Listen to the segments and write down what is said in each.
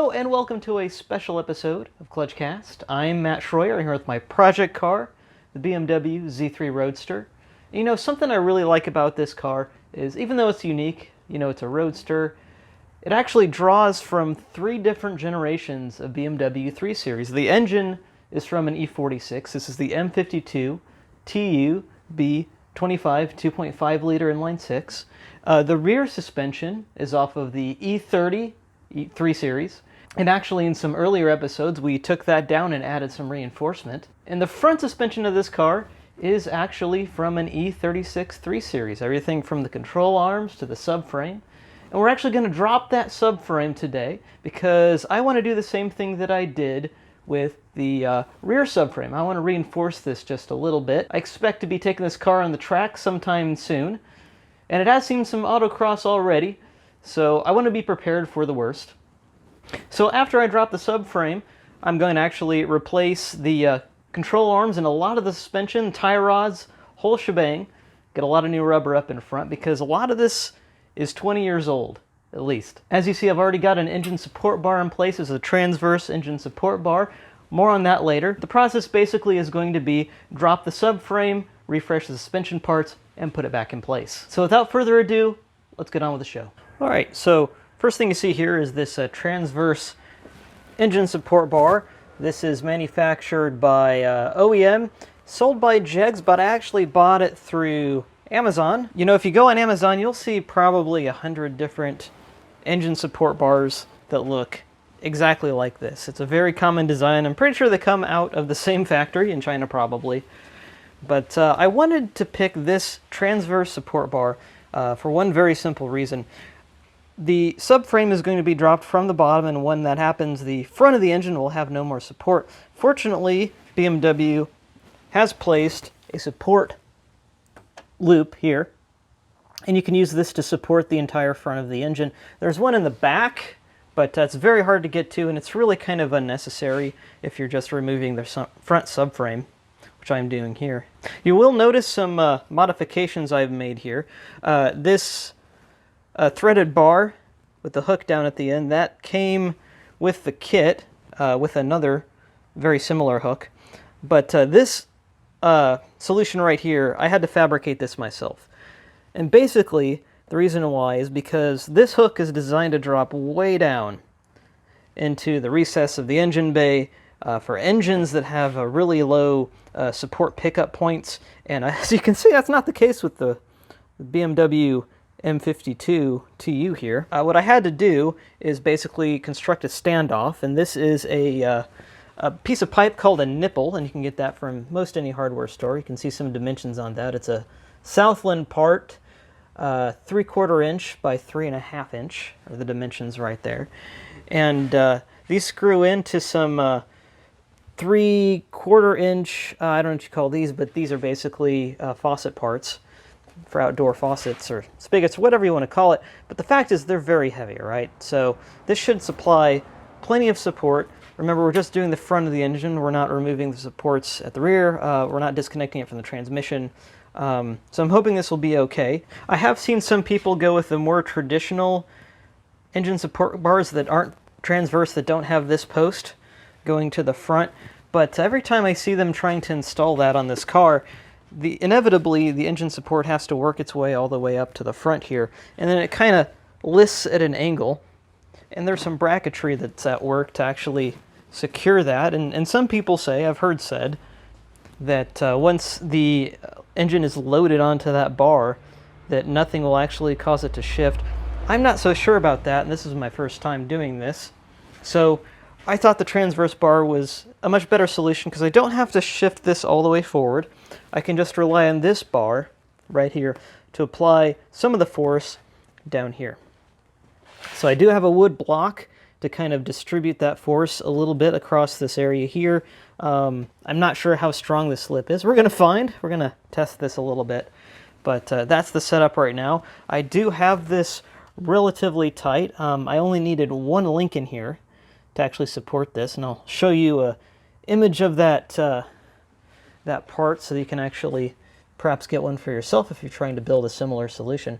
Hello and welcome to a special episode of Clutchcast. I'm Matt Schroyer. I'm here with my project car, the BMW Z3 Roadster. You know, something I really like about this car is, even though it's unique, it's a Roadster, it actually draws from 3 different generations of BMW 3 Series. The engine is from an E46. This is the M52 TU B25 2.5 liter inline 6. The rear suspension is off of the E30 3 Series. And actually in some earlier episodes we took that down and added some reinforcement. And the front suspension of this car is actually from an E36 3 Series. Everything from the control arms to the subframe. And we're actually going to drop that subframe today because I want to do the same thing that I did with the rear subframe. I want to reinforce this just a little bit. I expect to be taking this car on the track sometime soon. And it has seen some autocross already, so I want to be prepared for the worst. So after I drop the subframe, I'm going to actually replace the control arms and a lot of the suspension, tie rods, whole shebang. Get a lot of new rubber up in front because a lot of this is 20 years old, at least. As you see, I've already got an engine support bar in place. It's a transverse engine support bar. More on that later. The process basically is going to be drop the subframe, refresh the suspension parts, and put it back in place. So without further ado, let's get on with the show. Alright, so first thing you see here is this transverse engine support bar. This is manufactured by OEM, sold by Jegs, but I actually bought it through Amazon. You know, if you go on Amazon, you'll see probably 100 different engine support bars that look exactly like this. It's a very common design. I'm pretty sure they come out of the same factory in China probably. But I wanted to pick this transverse support bar for one very simple reason. The subframe is going to be dropped from the bottom, and when that happens, the front of the engine will have no more support. Fortunately, BMW has placed a support loop here, and you can use this to support the entire front of the engine. There's one in the back, but it's very hard to get to, and it's really kind of unnecessary if you're just removing the front subframe, which I'm doing here. You will notice some modifications I've made here. This threaded bar with the hook down at the end, that came with the kit with another very similar hook. But this solution right here, I had to fabricate this myself. And basically, the reason why is because this hook is designed to drop way down into the recess of the engine bay for engines that have a really low support pickup points. And as you can see, that's not the case with the BMW M52 TU here. What I had to do is basically construct a standoff, and this is a piece of pipe called a nipple, and you can get that from most any hardware store. You can see some dimensions on that. It's a Southland part, 3/4 inch by 3.5 inch are the dimensions right there. And these screw into some 3/4 inch, I don't know what you call these, but these are basically faucet parts for outdoor faucets or spigots, whatever you want to call it. But the fact is they're very heavy, right? So this should supply plenty of support. Remember, we're just doing the front of the engine. We're not removing the supports at the rear. We're not disconnecting it from the transmission. So I'm hoping this will be okay. I have seen some people go with the more traditional engine support bars that aren't transverse, that don't have this post going to the front. But every time I see them trying to install that on this car, inevitably the engine support has to work its way all the way up to the front here. And then it kind of lists at an angle. And there's some bracketry that's at work to actually secure that. And some people say, I've heard said, that once the engine is loaded onto that bar, that nothing will actually cause it to shift. I'm not so sure about that, and this is my first time doing this. So I thought the transverse bar was a much better solution because I don't have to shift this all the way forward. I can just rely on this bar right here to apply some of the force down here. So I do have a wood block to kind of distribute that force a little bit across this area here. I'm not sure how strong this slip is. We're going to test this a little bit. But that's the setup right now. I do have this relatively tight. I only needed one link in here to actually support this, and I'll show you a image of that that part so you can actually perhaps get one for yourself if you're trying to build a similar solution.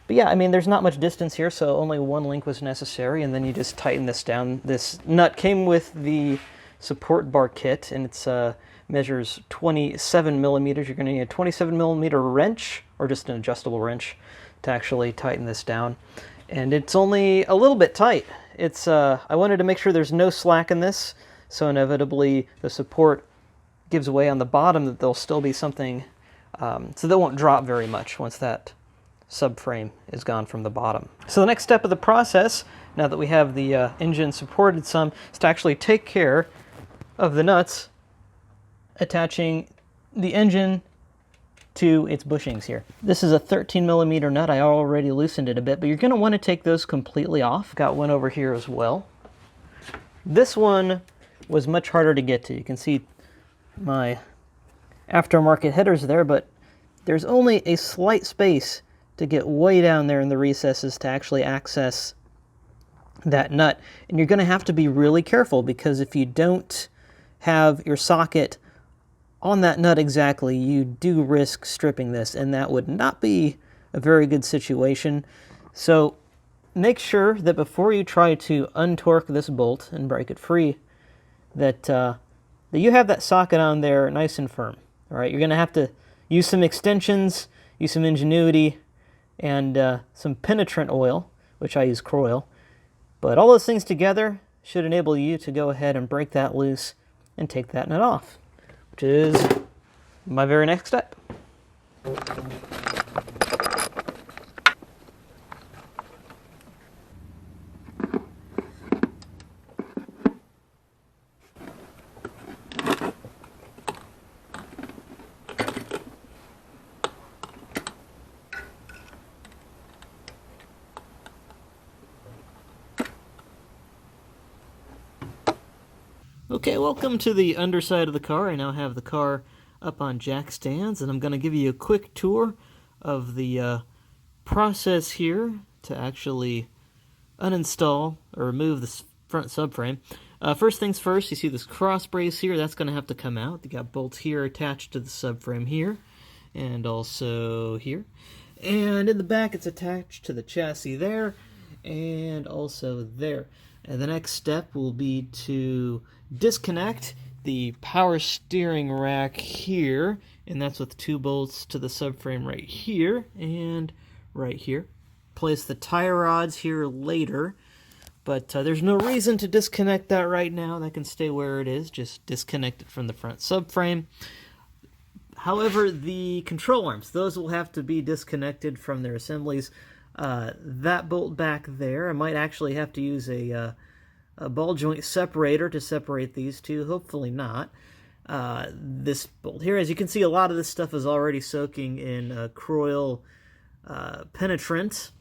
But yeah, I mean, there's not much distance here, so only one link was necessary, and then you just tighten this down. This nut came with the support bar kit, and it's measures 27 millimeters. You're going to need a 27 millimeter wrench, or just an adjustable wrench, to actually tighten this down. And it's only a little bit tight. It's I wanted to make sure there's no slack in this, so inevitably the support gives way on the bottom, that there'll still be something, so that won't drop very much once that subframe is gone from the bottom. So the next step of the process, now that we have the engine supported some, is to actually take care of the nuts attaching the engine to its bushings here. This is a 13 millimeter nut. I already loosened it a bit, but you're going to want to take those completely off. Got one over here as well. This one was much harder to get to. You can see my aftermarket headers there, but there's only a slight space to get way down there in the recesses to actually access that nut. And you're going to have to be really careful, because if you don't have your socket on that nut exactly, you do risk stripping this, and that would not be a very good situation. So make sure that before you try to untorque this bolt and break it free, that you have that socket on there nice and firm. All right, you're going to have to use some extensions, use some ingenuity, and some penetrant oil, which I use Croil. But all those things together should enable you to go ahead and break that loose and take that nut off, which is my very next step. Okay, welcome to the underside of the car. I now have the car up on jack stands, and I'm going to give you a quick tour of the process here to actually uninstall or remove this front subframe. First things first, you see this cross brace here, that's going to have to come out. You got bolts here attached to the subframe here, and also here. And in the back, it's attached to the chassis there, and also there. And the next step will be to disconnect the power steering rack here, and that's with 2 bolts to the subframe right here and right here. Place the tie rods here later, but there's no reason to disconnect that right now. That can stay where it is. Just disconnect it from the front subframe. However, the control arms, those will have to be disconnected from their assemblies. That bolt back there, I might actually have to use a ball joint separator to separate these two. Hopefully not. This bolt here, as you can see, a lot of this stuff is already soaking in Croil penetrant.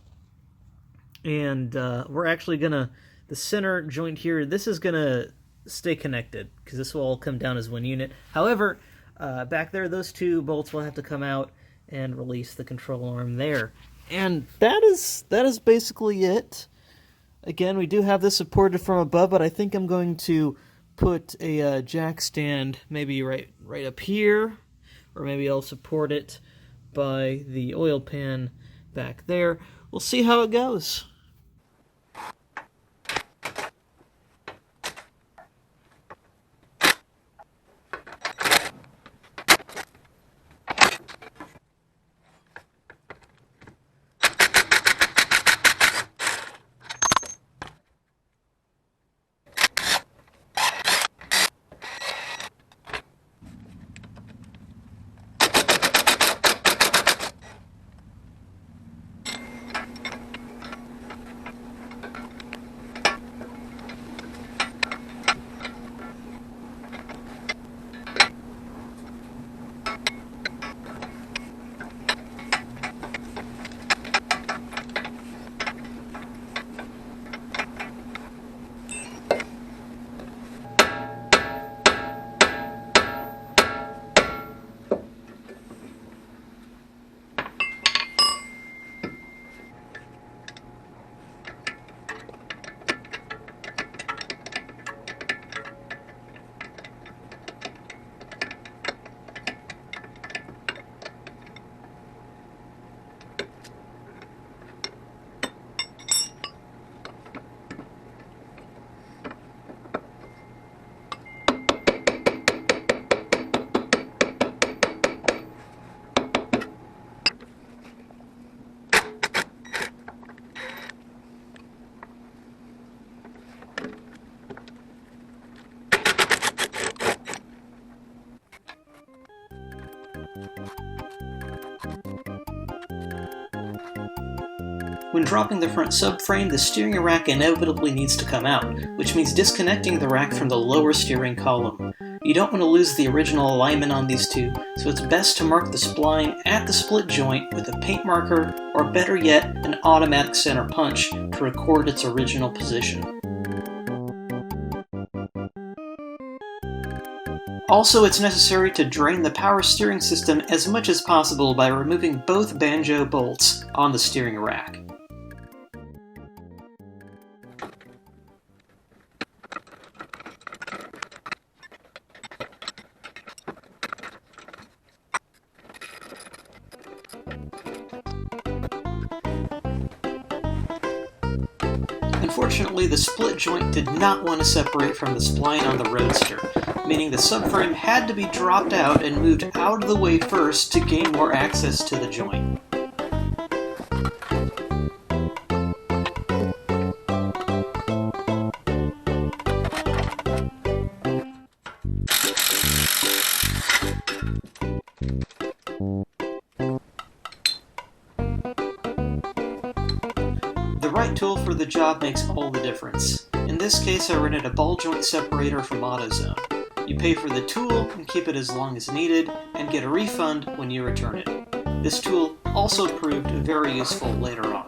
And we're actually gonna, the center joint here, this is gonna stay connected because this will all come down as one unit. However, back there, those 2 bolts will have to come out and release the control arm there. And that is basically it. Again, we do have this supported from above, but I think I'm going to put a jack stand maybe right up here, or maybe I'll support it by the oil pan back there. We'll see how it goes. When dropping the front subframe, the steering rack inevitably needs to come out, which means disconnecting the rack from the lower steering column. You don't want to lose the original alignment on these two, so it's best to mark the spline at the split joint with a paint marker, or better yet, an automatic center punch to record its original position. Also, it's necessary to drain the power steering system as much as possible by removing both banjo bolts on the steering rack. Unfortunately, the split joint did not want to separate from the spline on the Roadster, meaning the subframe had to be dropped out and moved out of the way first to gain more access to the joint. The right tool for the job makes all the difference. In this case, I rented a ball joint separator from AutoZone. You pay for the tool and keep it as long as needed, and get a refund when you return it. This tool also proved very useful later on.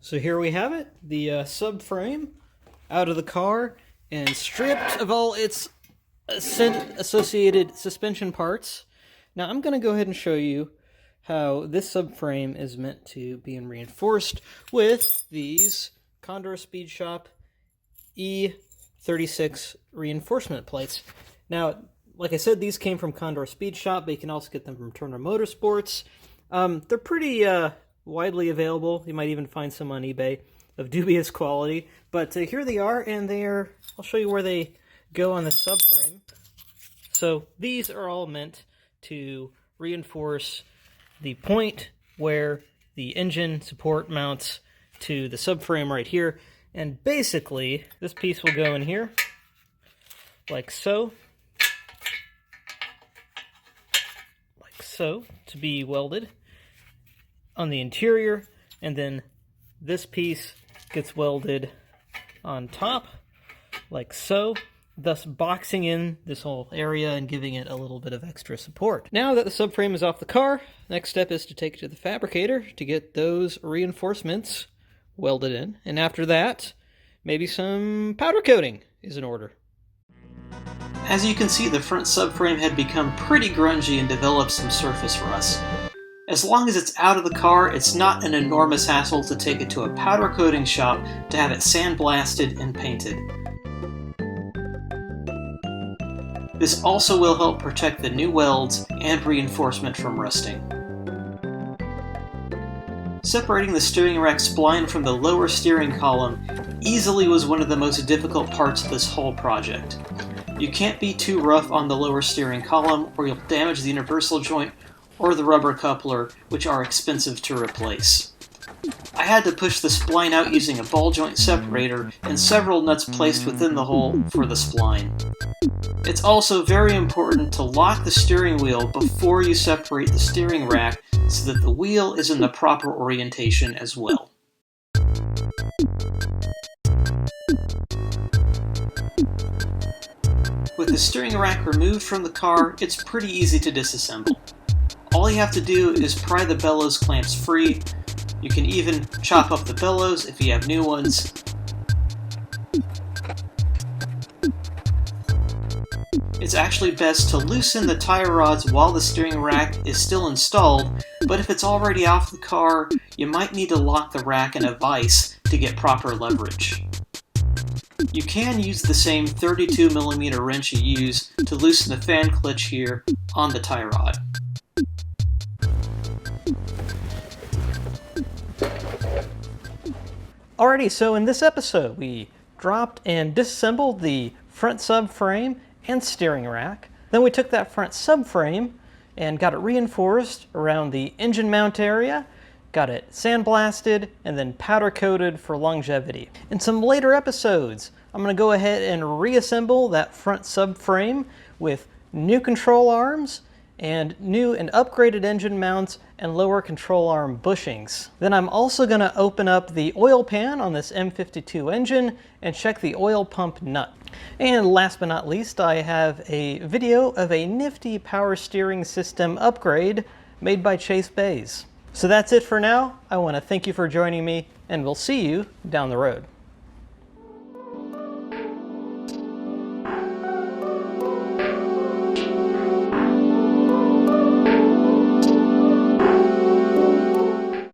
So here we have it, the subframe out of the car and stripped of all its associated suspension parts. Now I'm going to go ahead and show you how this subframe is meant to be reinforced with these Condor Speed Shop E36 reinforcement plates. Now, like I said, these came from Condor Speed Shop, but you can also get them from Turner Motorsports. They're pretty widely available. You might even find some on eBay of dubious quality. But here they are, and I'll show you where they go on the subframe. So these are all meant to reinforce the point where the engine support mounts to the subframe right here. And basically, this piece will go in here, like so. Like so, to be welded on the interior, and then this piece gets welded on top, like so, thus boxing in this whole area and giving it a little bit of extra support. Now that the subframe is off the car, next step is to take it to the fabricator to get those reinforcements welded in, and after that, maybe some powder coating is in order. As you can see, the front subframe had become pretty grungy and developed some surface rust. As long as it's out of the car, it's not an enormous hassle to take it to a powder coating shop to have it sandblasted and painted. This also will help protect the new welds and reinforcement from rusting. Separating the steering rack spline from the lower steering column easily was one of the most difficult parts of this whole project. You can't be too rough on the lower steering column or you'll damage the universal joint or the rubber coupler, which are expensive to replace. I had to push the spline out using a ball joint separator and several nuts placed within the hole for the spline. It's also very important to lock the steering wheel before you separate the steering rack so that the wheel is in the proper orientation as well. With the steering rack removed from the car, it's pretty easy to disassemble. All you have to do is pry the bellows clamps free, You can even chop up the bellows if you have new ones. It's actually best to loosen the tie rods while the steering rack is still installed, but if it's already off the car, you might need to lock the rack in a vise to get proper leverage. You can use the same 32mm wrench you use to loosen the fan clutch here on the tie rod. Alrighty, so in this episode we dropped and disassembled the front subframe and steering rack. Then we took that front subframe and got it reinforced around the engine mount area, got it sandblasted, and then powder coated for longevity. In some later episodes, I'm going to go ahead and reassemble that front subframe with new control arms and new and upgraded engine mounts and lower control arm bushings. Then I'm also going to open up the oil pan on this M52 engine and check the oil pump nut. And last but not least, I have a video of a nifty power steering system upgrade made by Chase Bays. So that's it for now. I want to thank you for joining me, and we'll see you down the road.